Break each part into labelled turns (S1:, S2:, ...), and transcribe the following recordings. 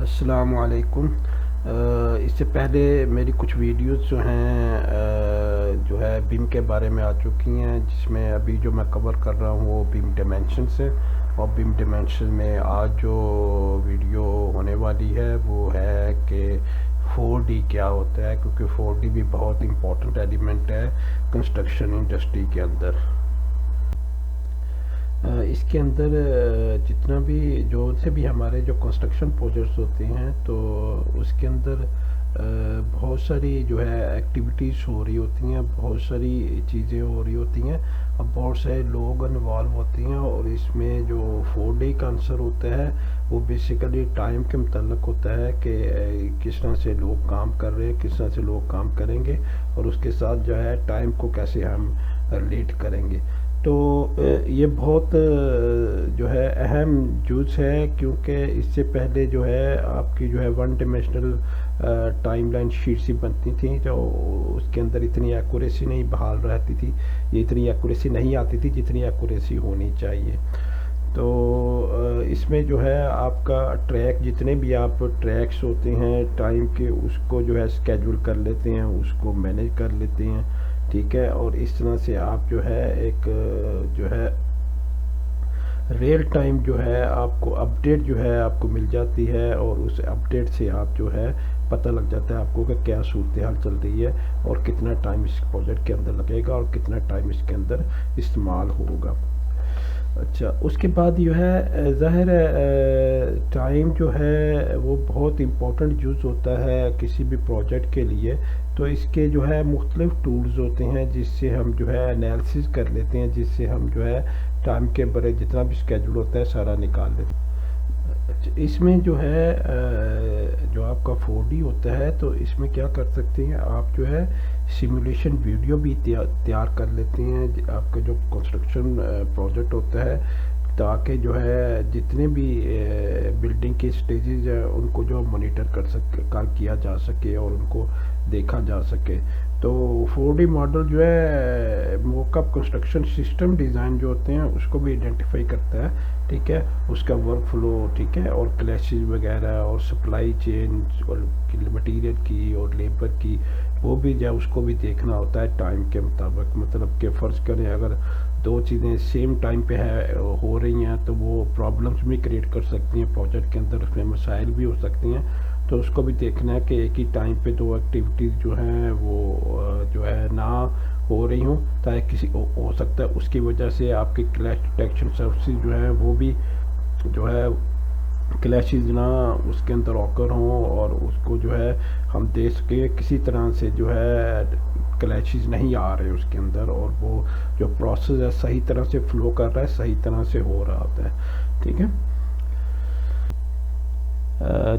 S1: السلام علیکم۔ اس سے پہلے میری کچھ ویڈیوز جو ہیں جو ہے بیم کے بارے میں آ چکی ہیں، جس میں ابھی جو میں کور کر رہا ہوں وہ بیم ڈیمینشنز ہے، اور بیم ڈیمینشن میں آج جو ویڈیو ہونے والی ہے وہ ہے کہ 4D کیا ہوتا ہے، کیونکہ 4D بھی بہت امپورٹنٹ ایلیمنٹ ہے کنسٹرکشن انڈسٹری کے اندر۔ اس کے اندر جتنا بھی جو سے بھی ہمارے جو کنسٹرکشن پروجیکٹس ہوتے ہیں تو اس کے اندر بہت ساری جو ہے ایکٹیویٹیز ہو رہی ہوتی ہیں، بہت ساری چیزیں ہو رہی ہوتی ہیں، اور بہت سارے لوگ انوالو ہوتے ہیں، اور اس میں جو 4D کا عنصر ہوتا ہے وہ بیسیکلی ٹائم کے متعلق ہوتا ہے کہ کس طرح سے لوگ کام کر رہے ہیں، کس طرح سے لوگ کام کریں گے، اور اس کے ساتھ جو ہے ٹائم کو کیسے ہم ریلیٹ کریں گے۔ تو یہ بہت جو ہے اہم جز ہے، کیونکہ اس سے پہلے جو ہے آپ کی جو ہے one dimensional timeline sheets ہی بنتی تھیں، تو اس کے اندر اتنی ایکوریسی نہیں بحال رہتی تھی، یہ اتنی ایکوریسی نہیں آتی تھی جتنی ایکوریسی ہونی چاہیے۔ تو اس میں جو ہے آپ کا ٹریک، جتنے بھی آپ ٹریکس ہوتے ہیں ٹائم کے، اس کو جو ہے اسکیجول کر لیتے ہیں، اس کو مینیج کر لیتے ہیں، ٹھیک ہے، اور اس طرح سے آپ جو ہے ایک جو ہے ریئل ٹائم جو ہے آپ کو اپڈیٹ جو ہے آپ کو مل جاتی ہے، اور اس اپڈیٹ سے آپ جو ہے پتہ لگ جاتا ہے آپ کو کہ کیا صورتحال چل رہی ہے، اور کتنا ٹائم اس پروجیکٹ کے اندر لگے گا، اور کتنا ٹائم اس کے اندر استعمال ہوگا۔ اچھا، اس کے بعد جو ہے ظاہر ہے ٹائم جو ہے وہ بہت امپورٹنٹ جز ہوتا ہے کسی بھی پروجیکٹ کے لیے، تو اس کے جو ہے مختلف ٹولز ہوتے ہیں جس سے ہم جو ہے انالیسس کر لیتے ہیں، جس سے ہم جو ہے ٹائم کے بارے جتنا بھی اسکیجول ہوتا ہے سارا نکال لیتے ہیں۔ اچھا، اس میں جو ہے جو آپ کا 4D ہوتا ہے تو اس میں کیا کر سکتے ہیں آپ جو ہے سیمولیشن ویڈیو بھی تیار کر لیتے ہیں آپ کا جو کنسٹرکشن پروجیکٹ ہوتا ہے، تاکہ جو ہے جتنے بھی بلڈنگ کے سٹیجز ہیں ان کو جو مانیٹر کیا جا سکے اور ان کو دیکھا جا سکے۔ تو 4D ماڈل جو ہے موک اپ کنسٹرکشن سسٹم ڈیزائن جو ہوتے ہیں اس کو بھی آئیڈینٹیفائی کرتا ہے، ٹھیک ہے، اس کا ورک فلو، ٹھیک ہے، اور کلیشز وغیرہ اور سپلائی چین اور مٹیریل کی اور لیبر کی، وہ بھی جو ہے اس کو بھی دیکھنا ہوتا ہے ٹائم کے مطابق۔ مطلب کہ فرض کریں اگر دو چیزیں سیم ٹائم پہ ہو رہی ہیں تو وہ پرابلمس بھی کریٹ کر سکتی ہیں پروجیکٹ کے اندر، اس میں مسائل بھی ہو سکتی ہیں، تو اس کو بھی دیکھنا ہے کہ ایک ہی ٹائم پہ دو ایکٹیویٹیز جو ہیں وہ جو ہے نہ ہو رہی ہوں، تاکہ کسی ہو سکتا ہے اس کی وجہ سے آپ کی کلیش ڈیٹیکشن سروسز جو ہیں وہ بھی جو ہے کلیشز نہ اس کے اندر اوکر ہوں، اور اس کو جو ہے ہم دیکھ سکیں کسی طرح سے جو ہے کلیشز نہیں آ رہے اس کے اندر، اور وہ جو پروسیس ہے صحیح طرح سے فلو کر رہا ہے، صحیح طرح سے ہو رہا ہوتا ہے، ٹھیک ہے۔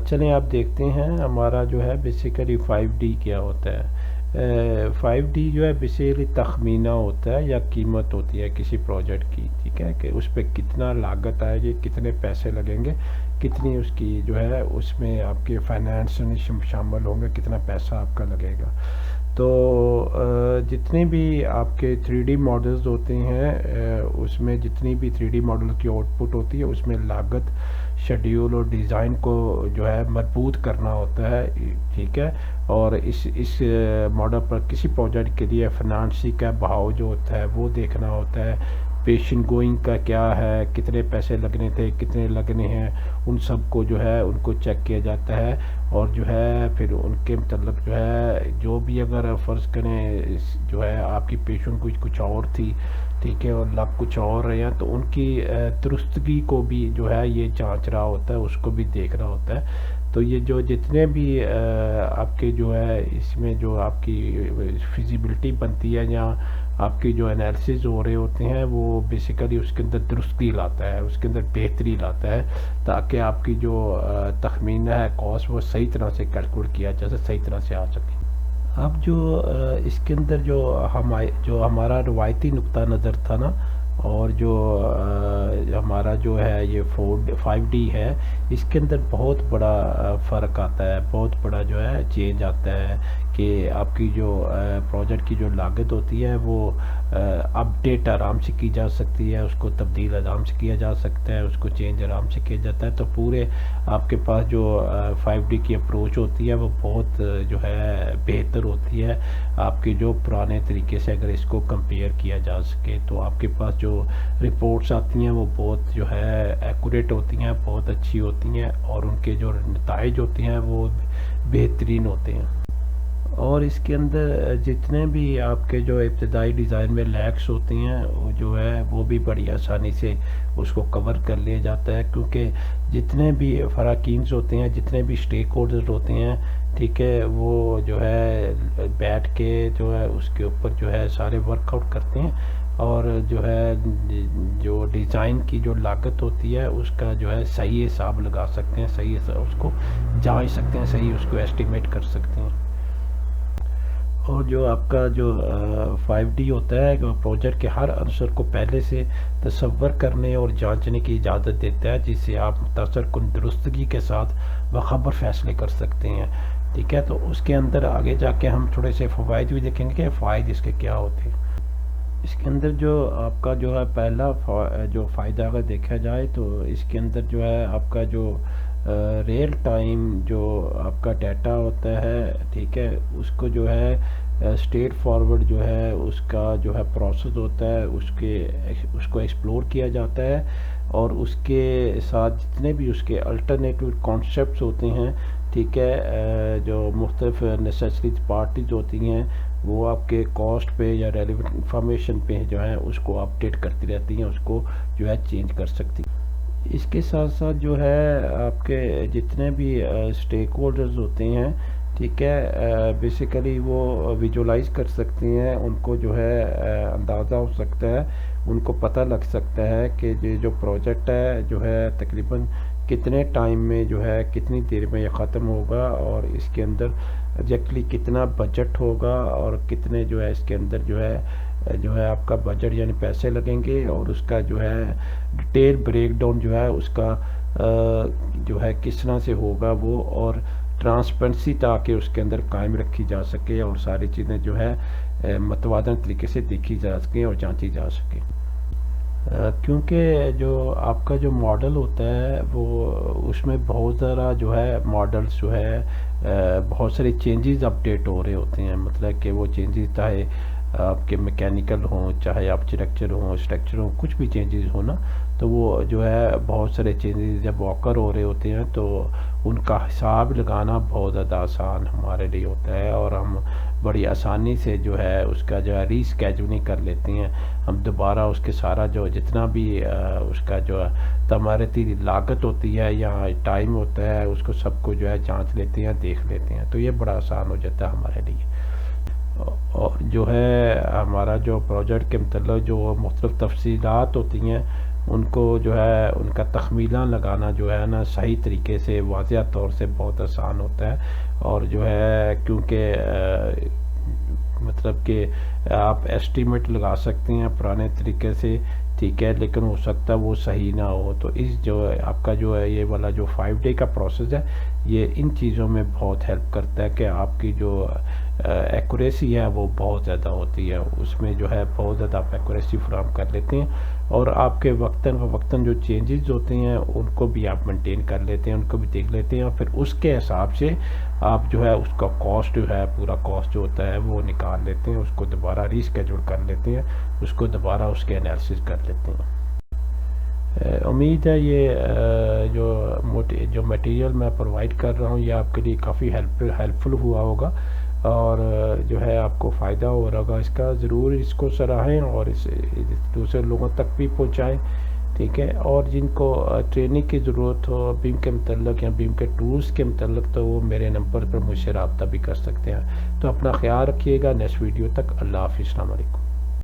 S1: چلیں آپ دیکھتے ہیں ہمارا جو ہے بیسیکلی 5D کیا ہوتا ہے۔ 5D جو ہے بیسیکلی تخمینہ ہوتا ہے یا قیمت ہوتی ہے کسی پروجیکٹ کی، ٹھیک ہے، کہ اس پہ کتنا لاگت آئے گی، کتنے پیسے لگیں گے، کتنی اس کی جو ہے اس میں آپ کے فائنانس شامل ہوں گے، کتنا پیسہ آپ کا لگے گا۔ تو جتنے بھی آپ کے 3D ماڈلز ہوتے ہیں اس میں جتنی بھی 3D ماڈل کی آؤٹ پٹ ہوتی ہے اس میں لاگت، شیڈیول اور ڈیزائن کو جو ہے مربوط کرنا ہوتا ہے، ٹھیک ہے، اور اس ماڈل پر کسی پروجیکٹ کے لیے فنانسی کا بہاؤ جو ہوتا ہے وہ دیکھنا ہوتا ہے، پیشن گوئنگ کا کیا ہے، کتنے پیسے لگنے تھے، کتنے لگنے ہیں، ان سب کو جو ہے ان کو چیک کیا جاتا ہے، اور جو ہے پھر ان کے متعلق جو ہے جو بھی اگر فرض کریں جو ہے آپ کی پیشن گوئی کچھ اور تھی، ٹھیک ہے، اور لگ کچھ اور رہے ہیں، تو ان کی درستگی کو بھی جو ہے یہ جانچ رہا ہوتا ہے، اس کو بھی دیکھ رہا ہوتا ہے۔ تو یہ جو جتنے بھی آپ کے جو ہے اس میں جو آپ کی فیزیبلٹی بنتی ہے یا آپ کی جو انالیسز ہو رہے ہوتے ہیں وہ بیسیکلی اس کے اندر درستی لاتا ہے، اس کے اندر بہتری لاتا ہے، تاکہ آپ کی جو تخمینہ ہے کاسٹ وہ صحیح طرح سے کیلکولیٹ کیا جائے، صحیح طرح سے آ سکے۔ اب جو اس کے اندر جو ہمارا روایتی نقطہ نظر تھا نا، اور جو ہمارا جو ہے یہ 5D ہے، اس کے اندر بہت بڑا فرق آتا ہے، بہت بڑا جو ہے چینج آتا ہے کہ آپ کی جو پروجیکٹ کی جو لاگت ہوتی ہے وہ اپڈیٹ آرام سے کی جا سکتی ہے، اس کو تبدیل آرام سے کیا جا سکتا ہے، اس کو چینج آرام سے کیا جاتا ہے. تو پورے آپ کے پاس جو 5D کی اپروچ ہوتی ہے وہ بہت جو ہے بہتر ہوتی ہے آپ کی جو پرانے طریقے سے. اگر اس کو کمپیئر کیا جا سکے تو آپ کے پاس جو رپورٹس آتی ہیں وہ بہت جو ہے ایکوریٹ ہوتی ہیں، بہت اچھی ہوتی ہیں، اور ان کے جو نتائج ہوتے ہیں وہ بہترین ہوتے ہیں. اور اس کے اندر جتنے بھی آپ کے جو ابتدائی ڈیزائن میں لیکس ہوتے ہیں وہ جو ہے وہ بھی بڑی آسانی سے اس کو کور کر لیا جاتا ہے، کیونکہ جتنے بھی فراکینز ہوتے ہیں، جتنے بھی اسٹیک ہولڈر ہوتے ہیں، ٹھیک ہے، وہ جو ہے بیٹھ کے جو ہے اس کے اوپر جو ہے سارے ورک آؤٹ کرتے ہیں، اور جو ہے جو ڈیزائن کی جو لاگت ہوتی ہے اس کا جو ہے صحیح حساب لگا سکتے ہیں، صحیح اس کو جانچ سکتے ہیں، صحیح اس کو ایسٹیمیٹ کر سکتے ہیں. اور جو آپ کا جو 5D ہوتا ہے پروجیکٹ کے ہر عنصر کو پہلے سے تصور کرنے اور جانچنے کی اجازت دیتا ہے، جس سے آپ متاثر کن درستگی کے ساتھ باخبر فیصلے کر سکتے ہیں. ٹھیک ہے، تو اس کے اندر آگے جا کے ہم تھوڑے سے فوائد بھی دیکھیں گے کہ فوائد اس کے کیا ہوتے ہیں. اس کے اندر جو آپ کا جو ہے پہلا جو فائدہ اگر دیکھا جائے تو اس کے اندر جو ہے آپ کا جو ریئل ٹائم جو آپ کا ڈیٹا ہوتا ہے، ٹھیک ہے، اس کو جو ہے اسٹیٹ فارورڈ جو ہے اس کا جو ہے پروسیس ہوتا ہے، اس کو ایکسپلور کیا جاتا ہے، اور اس کے ساتھ جتنے بھی اس کے الٹرنیٹیو کانسیپٹس ہوتے ہیں، ٹھیک ہے، جو مختلف نیسیسری پارٹیز ہوتی ہیں وہ آپ کے کاسٹ پہ یا ریلیونٹ انفارمیشن پہ جو ہے اس کو اپڈیٹ کرتی رہتی ہیں، اس کو جو ہے چینج کر سکتی. اس کے ساتھ ساتھ جو ہے آپ کے جتنے بھی اسٹیک ہولڈرز ہوتے ہیں، ٹھیک ہے، بیسیکلی وہ ویژولائز کر سکتے ہیں، ان کو جو ہے اندازہ ہو سکتا ہے، ان کو پتہ لگ سکتا ہے کہ یہ جو پروجیکٹ ہے جو ہے تقریباً کتنے ٹائم میں جو ہے کتنی دیر میں یہ ختم ہوگا، اور اس کے اندر ایگزیکٹلی کتنا بجٹ ہوگا، اور کتنے جو ہے اس کے اندر جو ہے آپ کا بجٹ یعنی پیسے لگیں گے، اور اس کا جو ہے ڈیٹیل بریک ڈاؤن جو ہے اس کا جو ہے کس طرح سے ہوگا وہ، اور ٹرانسپیرنسی تاکہ اس کے اندر قائم رکھی جا سکے، اور ساری چیزیں جو ہے متوازن طریقے سے دیکھی جا سکیں اور جانچی جا سکیں. کیونکہ جو آپ کا جو ماڈل ہوتا ہے وہ اس میں بہت ذرا جو ہے ماڈلز جو ہے بہت سارے چینجز اپڈیٹ ہو رہے ہوتے ہیں، مطلب کہ وہ چینجز چاہے آپ کے میکینیکل ہوں، چاہے آرکیٹیکچر ہوں، اسٹرکچر ہوں، کچھ بھی چینجز ہوں نا، تو وہ جو ہے بہت سارے چینجز جب واکر ہو رہے ہوتے ہیں تو ان کا حساب لگانا بہت زیادہ آسان ہمارے لیے ہوتا ہے، اور ہم بڑی آسانی سے جو ہے اس کا جو ہے ری اسکیجولنگ کر لیتے ہیں. ہم دوبارہ اس کے سارا جو جتنا بھی اس کا جو تمارتی لاگت ہوتی ہے یا ٹائم ہوتا ہے اس کو سب کو جو ہے جانچ لیتے ہیں، دیکھ لیتے ہیں، تو یہ بڑا آسان ہو جاتا ہے ہمارے لیے. اور جو ہے ہمارا جو پروجیکٹ کے متعلق جو مختلف تفصیلات ہوتی ہیں ان کو جو ہے ان کا تخمینہ لگانا جو ہے نا صحیح طریقے سے واضح طور سے بہت آسان ہوتا ہے. اور جو ہے کیونکہ مطلب کہ آپ ایسٹیمیٹ لگا سکتے ہیں پرانے طریقے سے، ٹھیک ہے، لیکن ہو سکتا ہے وہ صحیح نہ ہو. تو اس جو آپ کا جو ہے یہ والا جو 5D کا پروسیس ہے یہ ان چیزوں میں بہت ہیلپ کرتا ہے کہ آپ کی جو ایکوریسی ہے وہ بہت زیادہ ہوتی ہے، اس میں جو ہے بہت زیادہ آپ ایکوریسی فراہم کر لیتے ہیں، اور آپ کے وقتاً فوقتاً جو چینجز ہوتے ہیں ان کو بھی آپ مینٹین کر لیتے ہیں، ان کو بھی دیکھ لیتے ہیں، اور پھر اس کے حساب سے آپ جو ہے اس کا کاسٹ جو ہے پورا کاسٹ جو ہوتا ہے وہ نکال لیتے ہیں، اس کو دوبارہ ری اسکیجول کر لیتے ہیں، اس کو دوبارہ اس کے انالیسس کر لیتے ہیں. امید ہے یہ جو میٹیریل میں پرووائڈ کر رہا ہوں یہ آپ کے لیے کافی ہیلپ فل ہوا ہوگا، اور جو ہے آپ کو فائدہ ہو رہا ہوگا اس کا. ضرور اس کو سراہیں اور اس دوسرے لوگوں تک بھی پہنچائیں، ٹھیک ہے. اور جن کو ٹریننگ کی ضرورت ہو بیم کے متعلق یا بیم کے ٹولز کے متعلق تو وہ میرے نمبر پر مجھ سے رابطہ بھی کر سکتے ہیں. تو اپنا خیال رکھیے گا. نیکسٹ ویڈیو تک اللہ حافظ. السلام علیکم.